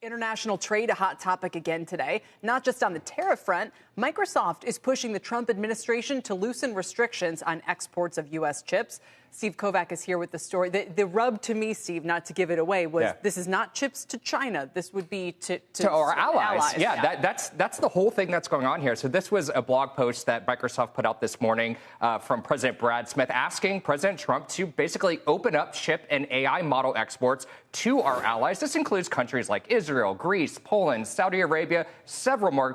International trade, a hot topic again today. Not just on the tariff front, Microsoft is pushing the Trump administration to loosen restrictions on exports of U.S. chips. Steve Kovac is here with the story. The rub to me, Steve, not to give it away, was this is not chips to China. This would be to our allies. Yeah. That's the whole thing that's going on here. So this was a blog post that Microsoft put out this morning from President Brad Smith asking President Trump to basically open up chip and AI model exports to our allies. This includes countries like Israel, Greece, Poland, Saudi Arabia, several more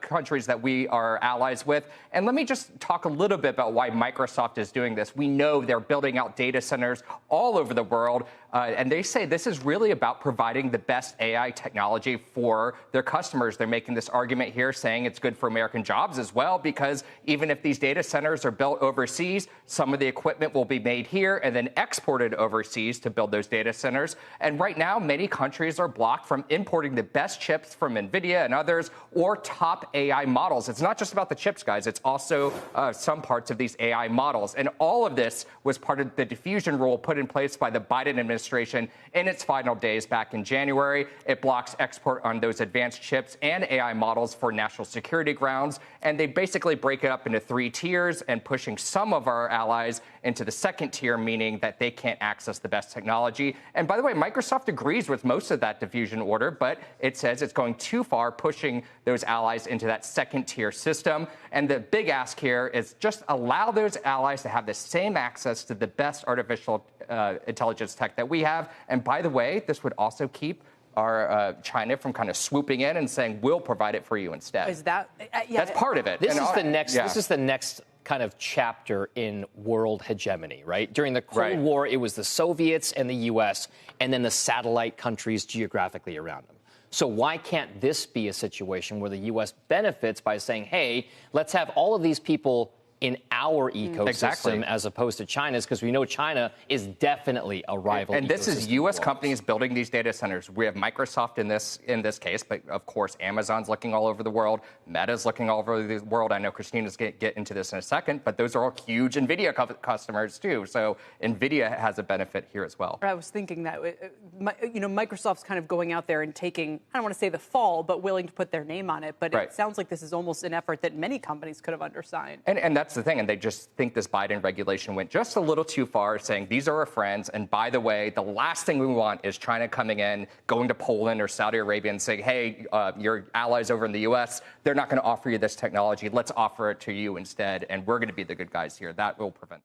countries that we are allies with. And let me just talk a little bit about why Microsoft is doing this. We know they're building out data centers all over the world. And they say this is really about providing the best AI technology for their customers. They're making this argument here saying it's good for American jobs as well, because even if these data centers are built overseas, some of the equipment will be made here and then exported overseas to build those data centers. And right now, many countries are blocked from importing the best chips from NVIDIA and others or top AI models. It's not just about the chips, guys. It's also some parts of these AI models. And all of this was part of the diffusion rule put in place by the Biden administration in its final days back in January. It blocks export on those advanced chips and AI models for national security grounds. And they basically break it up into 3 tiers and pushing some of our allies into the second tier, meaning that they can't access the best technology. And by the way, Microsoft agrees with most of that diffusion order, but it says it's going too far, pushing those allies into that second tier system. And the big ask here is just allow those allies to have the same access to the best artificial intelligence tech that we have. And by the way, this would also keep our China from kind of swooping in and saying, we'll provide it for you instead. Is that that's part of it? This is the next kind of chapter in world hegemony, right? During the Cold War, it was the Soviets and the U.S. and then the satellite countries geographically around them. So why can't this be a situation where the U.S. benefits by saying, hey, let's have all of these people in our ecosystem as opposed to China's, because we know China is definitely a rival. And this is U.S. companies building these data centers. We have Microsoft in this case, but of course Amazon's looking all over the world. Meta's looking all over the world. I know Christina's going to get into this in a second, but those are all huge NVIDIA customers too. So NVIDIA has a benefit here as well. I was thinking that Microsoft's kind of going out there and taking, I don't want to say the fall, but willing to put their name on it. But it sounds like this is almost an effort that many companies could have undersigned. And that's the thing, and they just think this Biden regulation went just a little too far, saying these are our friends, and by the way, the last thing we want is China coming in, going to Poland or Saudi Arabia and saying, hey, your allies over in the U.S., they're not going to offer you this technology. Let's offer it to you instead, and we're going to be the good guys here. That will prevent